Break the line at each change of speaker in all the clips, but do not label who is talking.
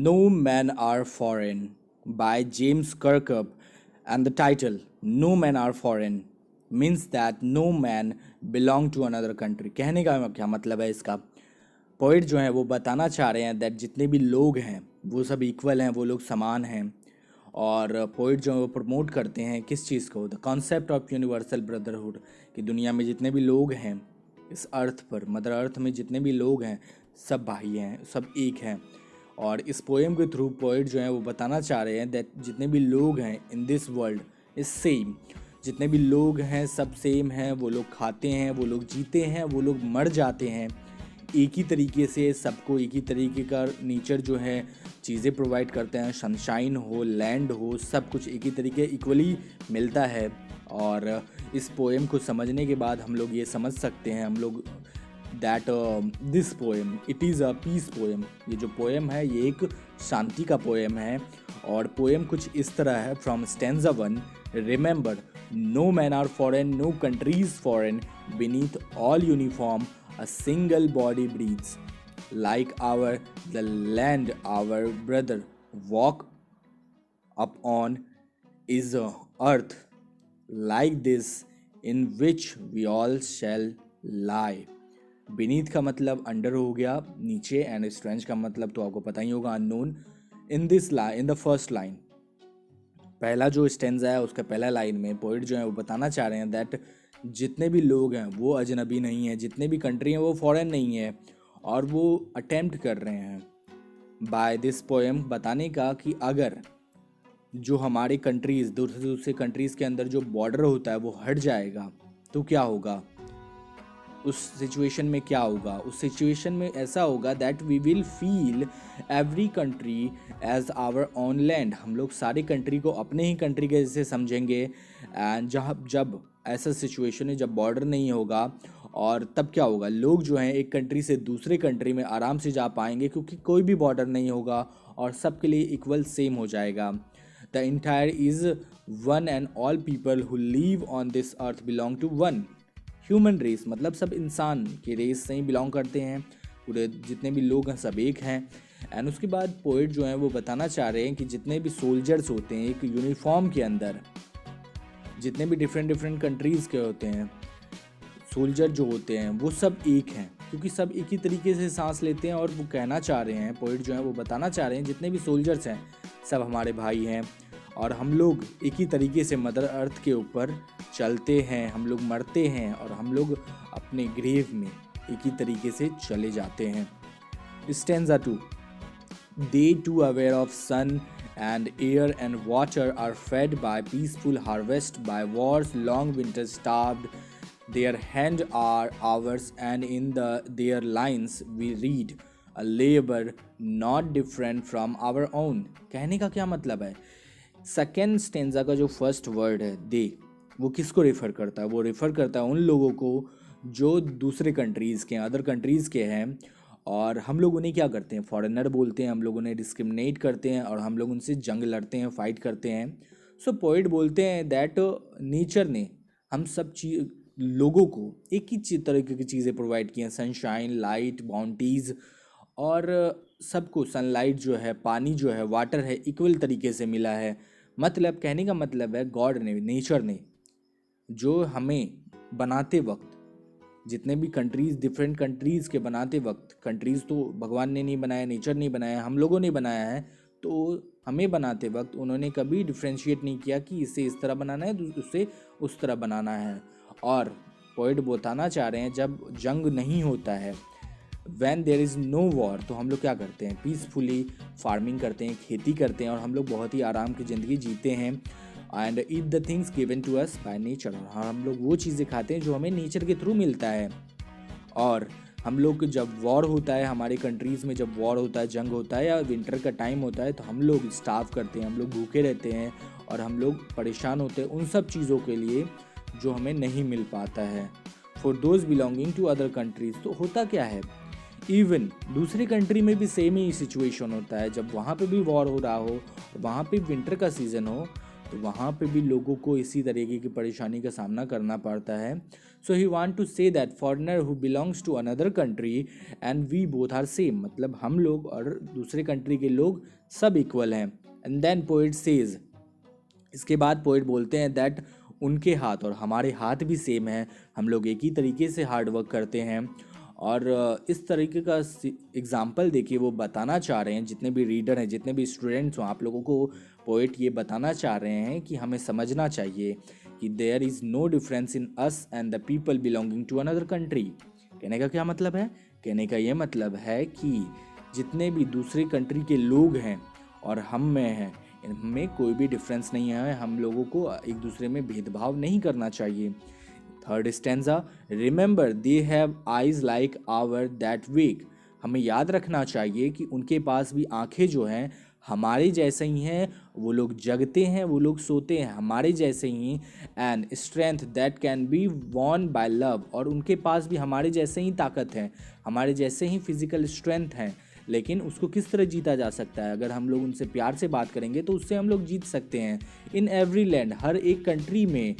No Men Are Foreign by James Kirkup, and the title No Men Are Foreign means that no man belong to another country. कहने का क्या मतलब है इसका? Poet जो है वो बताना चाह रहे हैं दैट जितने भी लोग हैं वो सब इक्वल हैं, वो लोग समान हैं। और पोइट जो है वो प्रमोट करते हैं किस चीज़ को? The concept of universal brotherhood, कि दुनिया में जितने भी लोग हैं इस अर्थ पर, मदर अर्थ में जितने भी लोग हैं सब भाई हैं, सब एक हैं। और इस पोएम के थ्रू पोइट जो है वो बताना चाह रहे हैं दैट जितने भी लोग हैं in this world is same. जितने भी लोग हैं सब सेम हैं, वो लोग खाते हैं, वो लोग जीते हैं, वो लोग मर जाते हैं एक ही तरीके से। सबको एक ही तरीके का नेचर जो है चीज़ें प्रोवाइड करते हैं, सनशाइन हो, लैंड हो, सब कुछ एक ही तरीके इक्वली मिलता है। और इस पोएम को समझने के बाद हम लोग ये समझ सकते हैं हम लोग that this poem it is a peace poem. ये जो पोएम है ये एक शांति का पोएम है। और पोएम कुछ इस तरह है from stanza 1, remember no man are foreign, no countries foreign, beneath all uniform a single body breathes like our the land our brother walk upon is a earth like this in which we all shall lie। beneath का मतलब under हो गया, नीचे, and strange का मतलब तो आपको पता ही होगा, unknown. In this line, in the first line, पहला जो स्टेंजा है उसका पहला लाइन में पोइट जो है वो बताना चाह रहे हैं दैट जितने भी लोग हैं वो अजनबी नहीं है, जितने भी कंट्री हैं वो फॉरेन नहीं है। और वो अटेम्प्ट कर रहे हैं बाय दिस पोएम बताने का कि अगर जो हमारे कंट्रीज़ दूसरे कंट्रीज़ के अंदर जो बॉर्डर होता है वो हट जाएगा तो क्या होगा, उस सिचुएशन में क्या होगा? उस सिचुएशन में ऐसा होगा that we will feel every country as our own land. हम लोग सारी कंट्री को अपने ही कंट्री के जैसे समझेंगे। एंड जब ऐसा सिचुएशन है जब बॉर्डर नहीं होगा, और तब क्या होगा, लोग जो हैं एक कंट्री से दूसरे कंट्री में आराम से जा पाएंगे क्योंकि कोई भी बॉर्डर नहीं होगा और सबके लिए इक्वल सेम हो जाएगा। The entire is one and all people who live on this earth belong to one human race, मतलब सब इंसान के रेस से ही बिलोंग करते हैं। पूरे जितने भी लोग हैं सब एक हैं। एंड उसके बाद पोइट जो है वो बताना चाह रहे हैं कि जितने भी सोल्जर्स होते हैं एक यूनिफॉर्म के अंदर, जितने भी डिफरेंट कंट्रीज़ के होते हैं सोल्जर जो होते हैं वो सब एक हैं क्योंकि सब एक ही तरीके से सांस लेते हैं। और वो कहना चाह रहे हैं, पोइट जो है वो बताना चाह रहे हैं जितने भी सोल्जर्स हैं सब हमारे भाई हैं और हम लोग एक ही तरीके से मदर अर्थ के ऊपर चलते हैं, हम लोग मरते हैं और हम लोग अपने ग्रेव में एक ही तरीके से चले जाते हैं। Stanza 2, they too aware of sun and air and water are fed by peaceful harvest, by war's long winter starved, their hand are ours and in their lines we read a labor not different from our own। कहने का क्या मतलब है? Second stanza का जो first word है दे, वो किसको रेफ़र करता है? वो रेफ़र करता है उन लोगों को जो दूसरे कंट्रीज़ के हैं, अदर कंट्रीज़ के हैं। और हम लोग उन्हें क्या करते हैं? फॉरेनर बोलते हैं, हम लोग उन्हें डिस्क्रिमिनेट करते हैं और हम लोग उनसे जंग लड़ते हैं, फाइट करते हैं। सो पोइट बोलते हैं दैट नेचर ने हम सब लोगों को एक ही तरीके की चीज़ें प्रोवाइड की हैं, सनशाइन, लाइट, बाउंटीज़, और सबको सनलाइट जो है, पानी जो है, वाटर है, इक्वल तरीके से मिला है। मतलब कहने का मतलब है गॉड ने, नेचर ने जो हमें बनाते वक्त, जितने भी कंट्रीज़, डिफरेंट कंट्रीज़ के बनाते वक्त, कंट्रीज़ तो भगवान ने नहीं बनाया, नेचर नहीं बनाया, हम लोगों ने बनाया है, तो हमें बनाते वक्त उन्होंने कभी डिफ्रेंशिएट नहीं किया कि इसे इस तरह बनाना है, उसे उस तरह बनाना है। और पोइट बताना चाह रहे हैं जब जंग नहीं होता है, when there is no war, तो हम लोग क्या करते हैं? पीसफुली फार्मिंग करते हैं, खेती करते हैं और हम लोग बहुत ही आराम की ज़िंदगी जीते हैं। And eat the things given to us by nature, और हम लोग वो चीज़ें खाते हैं जो हमें नेचर के थ्रू मिलता है। और हम लोग जब वॉर होता है, हमारे कंट्रीज़ में जब वॉर होता है, जंग होता है या विंटर का टाइम होता है, तो हम लोग स्टार्व करते हैं, हम लोग भूखे रहते हैं और हम लोग परेशान होते हैं उन सब चीज़ों के लिए जो हमें नहीं मिल पाता है। For those belonging to other countries, तो होता क्या है, इवन दूसरी कंट्री में भी सेम ही सिचुएशन होता है। जब वहाँ पे भी वॉर हो रहा हो, वहाँ पे विंटर का सीज़न हो, तो वहाँ पे भी लोगों को इसी तरीके की परेशानी का सामना करना पड़ता है. So he want to say that foreigner who belongs to another country and we both are same, मतलब हम लोग और दूसरे कंट्री के लोग सब इक्वल हैं. एंड देन पोइट सेज, इसके बाद पोइट बोलते हैं दैट उनके हाथ और हमारे हाथ भी सेम हैं, हम लोग एक ही तरीके से हार्ड वर्क करते हैं. और इस तरीके का एग्जाम्पल देखिए वो बताना चाह रहे हैं, जितने भी रीडर हैं, जितने भी स्टूडेंट्स हों, आप लोगों को पोइट ये बताना चाह रहे हैं कि हमें समझना चाहिए कि there is no difference in us and the people belonging to another country. कहने का क्या मतलब है? कहने का ये मतलब है कि जितने भी दूसरे कंट्री के लोग हैं और हम में हैं, इनमें कोई भी डिफरेंस नहीं है, हम लोगों को एक दूसरे में भेदभाव नहीं करना चाहिए. Third stanza, remember they have eyes like our that wake. हमें याद रखना चाहिए कि उनके पास भी आंखें जो हैं हमारे जैसे ही हैं, वो लोग जगते हैं, वो लोग सोते हैं हमारे जैसे ही. And strength that can be won by love, और उनके पास भी हमारे जैसे ही ताकत है, हमारे जैसे ही फिजिकल स्ट्रेंथ है. लेकिन उसको किस तरह जीता जा सकता है? अगर हम लोग उनसे प्यार से बात करेंगे तो उससे हम लोग जीत सकते हैं. इन एवरी लैंड, हर एक कंट्री में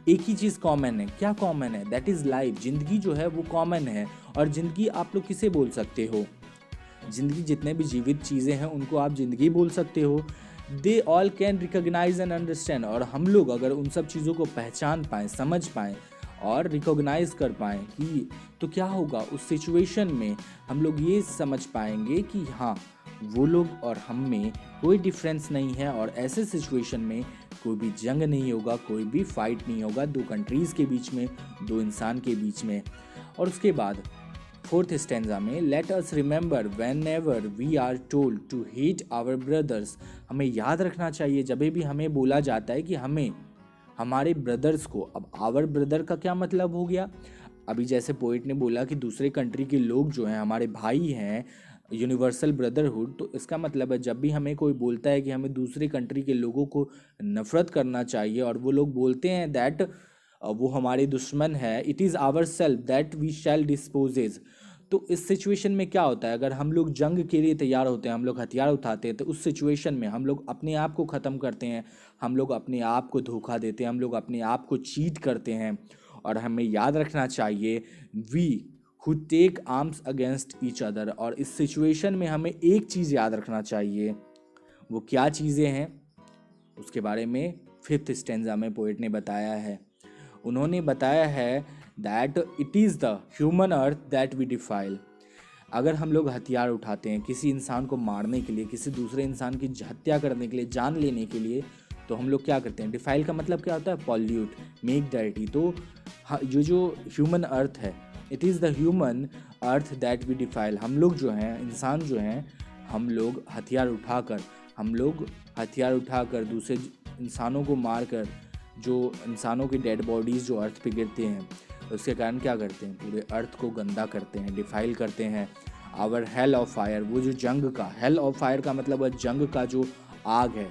एक ही चीज़ कॉमन है. क्या कॉमन है? That is life. जिंदगी जो है वो कॉमन है. और जिंदगी आप लोग किसे बोल सकते हो? जिंदगी जितने भी जीवित चीज़ें हैं उनको आप जिंदगी बोल सकते हो. They all can recognise and understand. और हम लोग अगर उन सब चीज़ों को पहचान पाएँ, समझ पाएँ और रिकॉग्नाइज कर पाएँ कि तो क्या होगा उस सिचुएशन में, हम लोग ये समझ पाएंगे कि हाँ, वो लोग और हम में कोई डिफरेंस नहीं है. और ऐसे सिचुएशन में कोई भी जंग नहीं होगा, कोई भी फाइट नहीं होगा दो कंट्रीज़ के बीच में, दो इंसान के बीच में. और उसके बाद फोर्थ स्टेंजा में, let us remember whenever we are told to hate our brothers. हमें याद रखना चाहिए जब भी हमें बोला जाता है कि हमें हमारे ब्रदर्स को. अब आवर ब्रदर का क्या मतलब हो गया? अभी जैसे पोइट ने बोला कि दूसरे कंट्री के लोग जो हैं हमारे भाई हैं, यूनिवर्सल ब्रदरहुड, तो इसका मतलब है जब भी हमें कोई बोलता है कि हमें दूसरे कंट्री के लोगों को नफ़रत करना चाहिए और वो लोग बोलते हैं दैट वो हमारे दुश्मन है, it is our self that we shall dispossess. तो इस सिचुएशन में क्या होता है? अगर हम लोग जंग के लिए तैयार होते हैं, हम लोग हथियार उठाते हैं, तो उस सिचुएशन में हम लोग अपने आप को ख़त्म करते हैं, हम लोग अपने आप को धोखा देते हैं, हम लोग अपने आप को चीट करते हैं. और हमें याद रखना चाहिए we who take arms against each other. और इस सिचुएशन में हमें एक चीज़ याद रखना चाहिए. वो क्या चीज़ें हैं उसके बारे में फिफ्थ स्टेंजा में पोइट ने बताया है. उन्होंने बताया है that it is the human earth that we defile. अगर हम लोग हथियार उठाते हैं किसी इंसान को मारने के लिए, किसी दूसरे इंसान की हत्या करने के लिए, जान लेने के लिए, तो हम लोग क्या करते हैं? डिफाइल का मतलब क्या होता है? Pollute, make dirty. तो जो ह्यूमन अर्थ है, it is the human earth that we defile. हम लोग जो हैं, इंसान जो हैं, हम लोग हथियार उठाकर दूसरे इंसानों को मारकर जो इंसानों की डेड बॉडीज़ जो अर्थ पे गिरते हैं, उसके कारण क्या करते हैं? पूरे अर्थ को गंदा करते हैं, डिफाइल करते हैं. आवर हेल ऑफ फायर, वो जो जंग का, हेल ऑफ फायर का मतलब है जंग का जो आग है,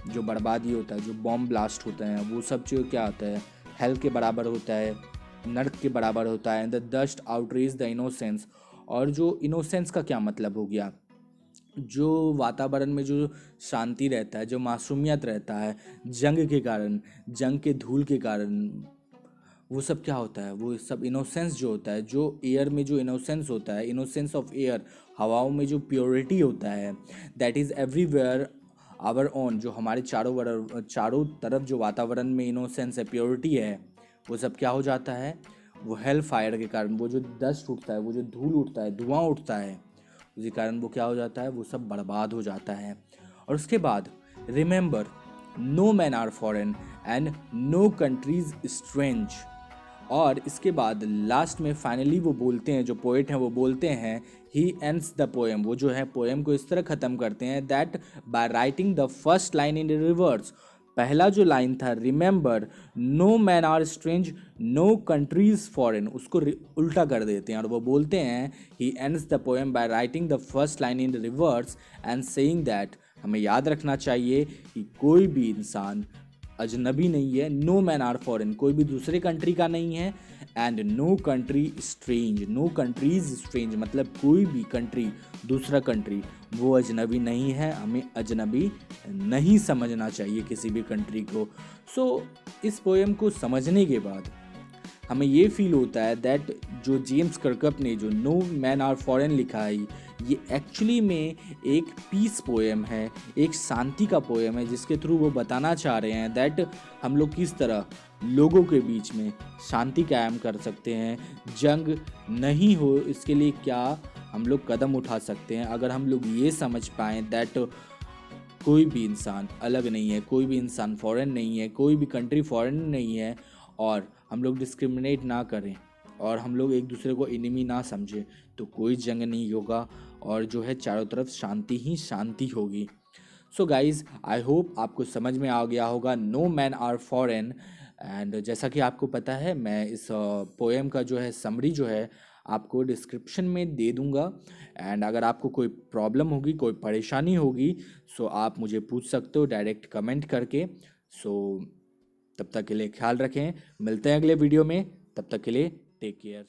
जो बर्बादी होता है, जो बॉम्ब ब्लास्ट होता है, वो सब जो क्या होता है? हेल के बराबर होता है, नर्क के बराबर होता है. The dust outreach the innocence. और जो इनोसेंस का क्या मतलब हो गया? जो वातावरण में जो शांति रहता है, जो मासूमियत रहता है, जंग के कारण, जंग के धूल के कारण, वो सब क्या होता है? वो सब इनोसेंस जो होता है, जो एयर में जो इनोसेंस होता है, इनोसेंस ऑफ एयर, हवाओं में जो प्योरिटी होता है, that is everywhere our own. जो हमारे चारों तरफ जो वातावरण में इनोसेंस है, प्योरिटी है, वो सब क्या हो जाता है? वो हेल फायर के कारण, वो जो डस्ट उठता है, वो जो धूल उठता है, धुआं उठता है, उसी कारण वो क्या हो जाता है? वो सब बर्बाद हो जाता है. और उसके बाद remember no man are foreign and no countries strange. और इसके बाद लास्ट में फाइनली वो बोलते हैं, जो पोइट हैं वो बोलते हैं, ही एंड्स द पोएम. वो जो है पोएम को इस तरह ख़त्म करते हैं that by writing the first line in reverse. पहला जो लाइन था remember no man are strange no countries foreign, उसको उल्टा कर देते हैं और वो बोलते हैं he ends the poem by writing the first line in reverse and saying that. हमें याद रखना चाहिए कि कोई भी इंसान अजनबी नहीं है, नो मैन आर फॉरेन, कोई भी दूसरे कंट्री का नहीं है, and no country strange, no countries strange मतलब कोई भी कंट्री, दूसरा कंट्री वो अजनबी नहीं है, हमें अजनबी नहीं समझना चाहिए किसी भी कंट्री को। सो इस पोएम को समझने के बाद हमें ये फील होता है दैट जो जेम्स कर्कप ने जो नो मैन आर फॉरेन लिखा है, ये एक्चुअली में एक पीस पोएम है, एक शांति का पोएम है, जिसके थ्रू वो बताना चाह रहे हैं दैट हम लोग किस तरह लोगों के बीच में शांति कायम कर सकते हैं, जंग नहीं हो इसके लिए क्या हम लोग कदम उठा सकते हैं। अगर हम लोग ये समझ पाएँ दैट कोई भी इंसान अलग नहीं है, कोई भी इंसान फॉरेन नहीं है, कोई भी कंट्री फॉरेन नहीं है, और हम लोग डिस्क्रिमिनेट ना करें और हम लोग एक दूसरे को एनिमी ना समझें, तो कोई जंग नहीं होगा और जो है चारों तरफ शांति ही शांति होगी। सो गाइज आई होप आपको समझ में आ गया होगा no man are foreign. And जैसा कि आपको पता है मैं इस पोएम का जो है समरी जो है आपको डिस्क्रिप्शन में दे दूंगा। एंड अगर आपको कोई प्रॉब्लम होगी, कोई परेशानी होगी, सो आप मुझे पूछ सकते हो डायरेक्ट कमेंट करके। सो तब तक के लिए ख्याल रखें, मिलते हैं अगले वीडियो में, तब तक के लिए टेक केयर।